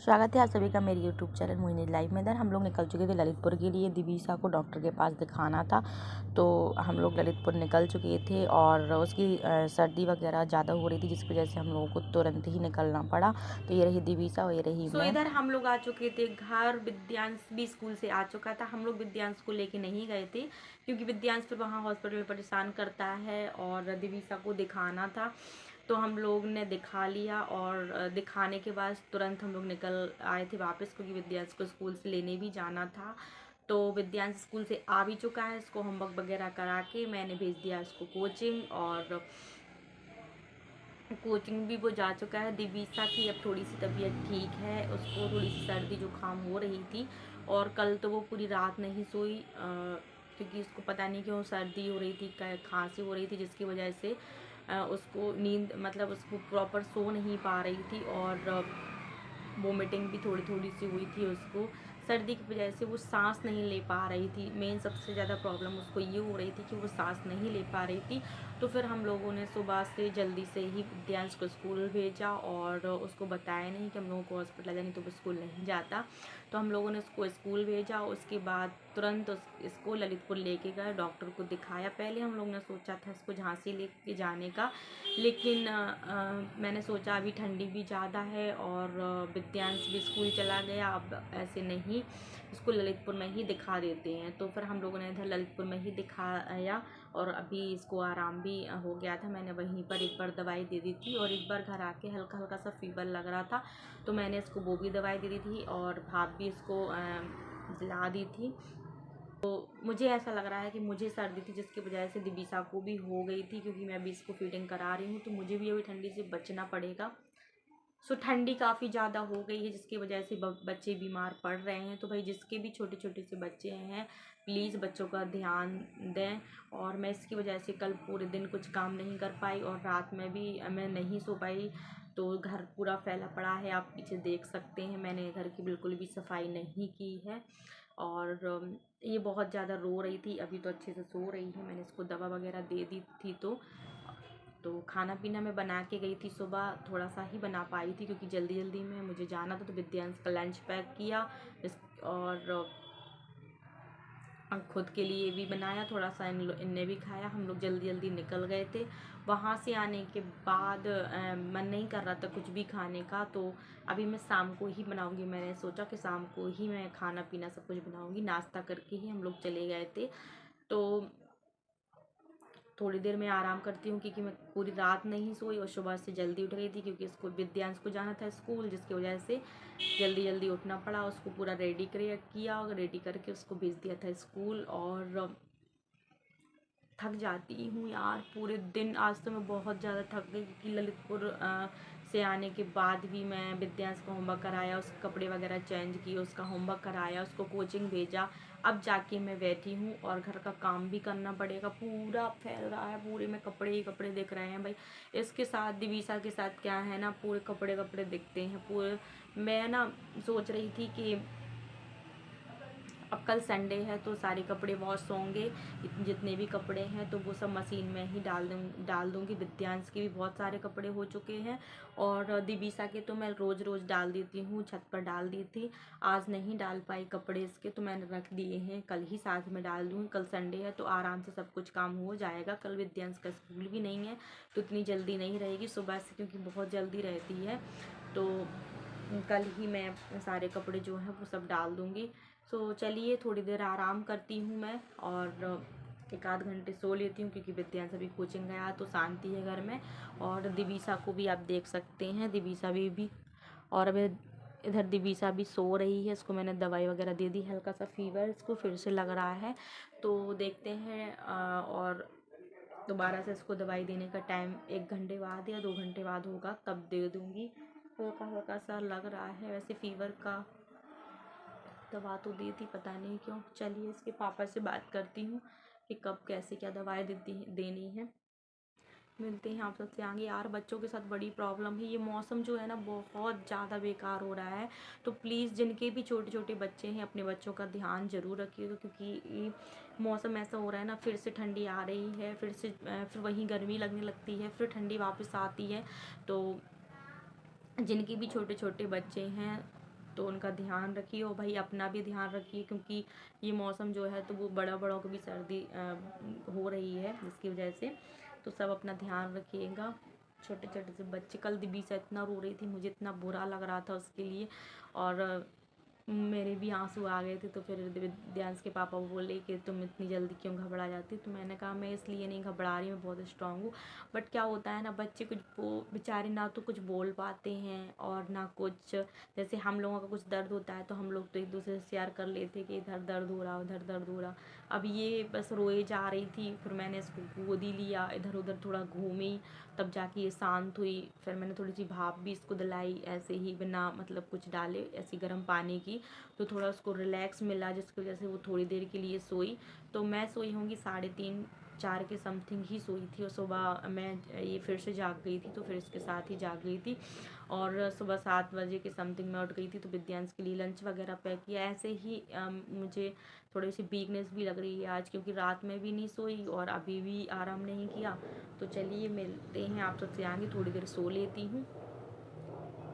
स्वागत है आप सभी का मेरे YouTube चैनल मोहिनी लाइव में। इधर हम लोग निकल चुके थे ललितपुर के लिए। दिवीसा को डॉक्टर के पास दिखाना था, तो हम लोग ललितपुर निकल चुके थे और उसकी सर्दी वगैरह ज़्यादा हो रही थी, जिसकी वजह से हम लोगों को तुरंत ही निकलना पड़ा। तो ये रही दिवीसा और ये रही मैं। इधर हम लोग आ चुके थे घर। विद्यांश भी स्कूल से आ चुका था। हम लोग विद्यांश को लेके नहीं गए थे क्योंकि विद्यांश फिर वहाँ हॉस्पिटल में परेशान करता है और दिवीसा को दिखाना था। तो हम लोग ने दिखा लिया और दिखाने के बाद तुरंत हम लोग निकल आए थे वापस, क्योंकि विद्यांश को स्कूल से लेने भी जाना था। तो विद्यांश स्कूल से आ भी चुका है। इसको होमवर्क वगैरह करा के मैंने भेज दिया इसको कोचिंग, और कोचिंग भी वो जा चुका है। दिवीसा की अब थोड़ी सी तबीयत ठीक है, उसको थोड़ी सी सर्दी जुकाम हो रही थी और कल तो वो पूरी रात नहीं सोई, क्योंकि उसको पता नहीं क्यों सर्दी हो रही थी, खांसी हो रही थी, जिसकी वजह से उसको नींद मतलब उसको प्रॉपर सो नहीं पा रही थी और वोमिटिंग भी थोड़ी थोड़ी सी हुई थी उसको। सर्दी की वजह से वो सांस नहीं ले पा रही थी। मेन सबसे ज़्यादा प्रॉब्लम उसको ये हो रही थी कि वो सांस नहीं ले पा रही थी। तो फिर हम लोगों ने सुबह से जल्दी से ही विद्यांश को स्कूल भेजा और उसको बताया नहीं कि हम लोगों को हॉस्पिटल जानी, तो वो स्कूल नहीं जाता। तो हम लोगों ने उसको स्कूल भेजा। उसके बाद तुरंत इसको ललितपुर लेके गए, डॉक्टर को दिखाया। पहले हम लोग ने सोचा था इसको झांसी लेके जाने का, लेकिन मैंने सोचा अभी ठंडी भी ज़्यादा है और विद्यांश भी स्कूल चला गया, अब ऐसे नहीं, इसको ललितपुर में ही दिखा देते हैं। तो फिर हम लोगों ने इधर ललितपुर में ही दिखाया और अभी इसको आराम भी हो गया था। मैंने वहीं पर एक बार दवाई दे दी थी और एक बार घर आके हल्का हल्का सा फीवर लग रहा था, तो मैंने इसको वो भी दवाई दे दी थी और भाप भी इसको दिला दी थी। तो मुझे ऐसा लग रहा है कि मुझे सर्दी थी, जिसकी वजह से दिवीसा को भी हो गई थी, क्योंकि मैं अभी इसको फीडिंग करा रही हूँ, तो मुझे भी अभी ठंडी से बचना पड़ेगा। ठंडी काफ़ी ज़्यादा हो गई है, जिसकी वजह से बच्चे बीमार पड़ रहे हैं। तो भाई जिसके भी छोटे छोटे से बच्चे हैं, प्लीज़ बच्चों का ध्यान दें। और मैं इसकी वजह से कल पूरे दिन कुछ काम नहीं कर पाई और रात में भी मैं नहीं सो पाई। तो घर पूरा फैला पड़ा है, आप पीछे देख सकते हैं। मैंने घर की बिल्कुल भी सफाई नहीं की है और ये बहुत ज़्यादा रो रही थी। अभी तो अच्छे से सो रही है। मैंने इसको दवा वगैरह दे दी थी। तो खाना पीना मैं बना के गई थी सुबह, थोड़ा सा ही बना पाई थी क्योंकि जल्दी जल्दी में मुझे जाना था। तो विद्यांश का लंच पैक किया और खुद के लिए भी बनाया, थोड़ा सा इनने भी खाया। हम लोग जल्दी जल्दी निकल गए थे। वहाँ से आने के बाद मन नहीं कर रहा था कुछ भी खाने का, तो अभी मैं शाम को ही बनाऊंगी। मैंने सोचा कि शाम को ही मैं खाना पीना सब कुछ बनाऊंगी। नाश्ता करके ही हम लोग चले गए थे। तो थोड़ी देर में आराम करती हूँ, क्योंकि मैं पूरी रात नहीं सोई और सुबह से जल्दी उठ गई थी, क्योंकि इसको विद्यांश को जाना था स्कूल, जिसकी वजह से जल्दी जल्दी उठना पड़ा। उसको पूरा रेडी किया और रेडी करके उसको भेज दिया था स्कूल। और थक जाती हूँ यार पूरे दिन। आज तो मैं बहुत ज़्यादा थक गई, क्योंकि ललितपुर से आने के बाद भी मैं विद्यांश का होमवर्क कराया, उसके कपड़े वगैरह चेंज किए, उसका होमवर्क कराया, उसको कोचिंग भेजा। अब जाके मैं बैठी हूँ और घर का काम भी करना पड़ेगा। पूरा फैल रहा है, पूरे में कपड़े ही कपड़े दिख रहे हैं भाई। इसके साथ दिवीसा के साथ क्या है ना, पूरे कपड़े कपड़े दिखते हैं पूरे। मैं ना सोच रही थी कि अब कल संडे है तो सारे कपड़े वॉश होंगे, जितने भी कपड़े हैं तो वो सब मशीन में ही डाल दूँगी। विद्यांश के भी बहुत सारे कपड़े हो चुके हैं और दिवीसा के तो मैं रोज़ रोज़ डाल देती हूँ, छत पर डाल दी थी। आज नहीं डाल पाई कपड़े इसके, तो मैंने रख दिए हैं, कल ही साथ में डाल दूँगी। कल संडे है तो आराम से सब कुछ काम हो जाएगा। कल विद्यांश का स्कूल भी नहीं है, तो इतनी जल्दी नहीं रहेगी सुबह से, क्योंकि बहुत जल्दी रहती है। तो कल ही मैं सारे कपड़े जो हैं वो सब डाल दूँगी। चलिए थोड़ी देर आराम करती हूँ मैं और एक आध घंटे सो लेती हूँ, क्योंकि विद्यांश अभी कोचिंग गया तो शांति है घर में। और दिवीसा को भी आप देख सकते हैं, दिवीसा भी और अभी इधर दिवीसा भी सो रही है। इसको मैंने दवाई वगैरह दे दी, हल्का सा फीवर इसको फिर से लग रहा है, तो देखते हैं। और दोबारा से इसको दवाई देने का टाइम 1 घंटे बाद या 2 घंटे बाद होगा, तब दे दूँगी। हल्का हल्का सा लग रहा है, वैसे फीवर का दवा तो दी थी, पता नहीं क्यों। चलिए इसके पापा से बात करती हूँ कि कब कैसे क्या दवाई देनी है। मिलते हैं आप सबसे आगे। यार बच्चों के साथ बड़ी प्रॉब्लम है, ये मौसम जो है ना बहुत ज़्यादा बेकार हो रहा है। तो प्लीज़ जिनके भी छोटे छोटे बच्चे हैं, अपने बच्चों का ध्यान ज़रूर रखिएगा, क्योंकि ये मौसम ऐसा हो रहा है ना, फिर से ठंडी आ रही है, फिर वहीं गर्मी लगने लगती है, फिर ठंडी वापस आती है। तो जिनके भी छोटे छोटे बच्चे हैं, तो उनका ध्यान रखिए और भाई अपना भी ध्यान रखिए, क्योंकि ये मौसम जो है तो वो बड़ों को भी सर्दी हो रही है, जिसकी वजह से तो सब अपना ध्यान रखिएगा। छोटे छोटे से बच्चे, कल दिवीसा इतना रो रही थी, मुझे इतना बुरा लग रहा था उसके लिए, और मेरे भी आंसू आ गए थे। तो फिर दिव्यांश के पापा बोले कि तुम इतनी जल्दी क्यों घबरा जाती, तो मैंने कहा मैं इसलिए नहीं घबरा रही, मैं बहुत स्ट्रांग हूँ। बट क्या होता है ना, बच्चे कुछ बेचारे ना तो कुछ बोल पाते हैं और ना कुछ, जैसे हम लोगों का कुछ दर्द होता है तो हम लोग तो एक दूसरे से शेयर कर लेते हैं कि इधर दर्द हो रहा, उधर दर्द हो रहा। अब ये बस रोए जा रही थी, फिर मैंने इसको गोद ही लिया, इधर उधर थोड़ा घूमी, तब जाके ये शांत हुई। फिर मैंने थोड़ी सी भाप भी इसको दिलाई, ऐसे ही बिना मतलब कुछ डाले, ऐसी गर्म पानी की, तो थोड़ा उसको रिलैक्स मिला, जिसकी वजह से वो थोड़ी देर के लिए सोई। तो मैं सोई होंगी 3:30-4 के समथिंग ही सोई थी, और सुबह मैं ये फिर से जाग गई थी, तो फिर इसके साथ ही जाग गई थी। और सुबह 7 बजे के समथिंग मैं उठ गई थी, तो विद्यांश के लिए लंच वगैरह पैक किया। ऐसे ही मुझे थोड़ी सी वीकनेस भी लग रही है आज, क्योंकि रात में भी नहीं सोई और अभी भी आराम नहीं किया। तो चलिए मिलते हैं, आप सबसे आगे थोड़ी देर सो लेती हूँ।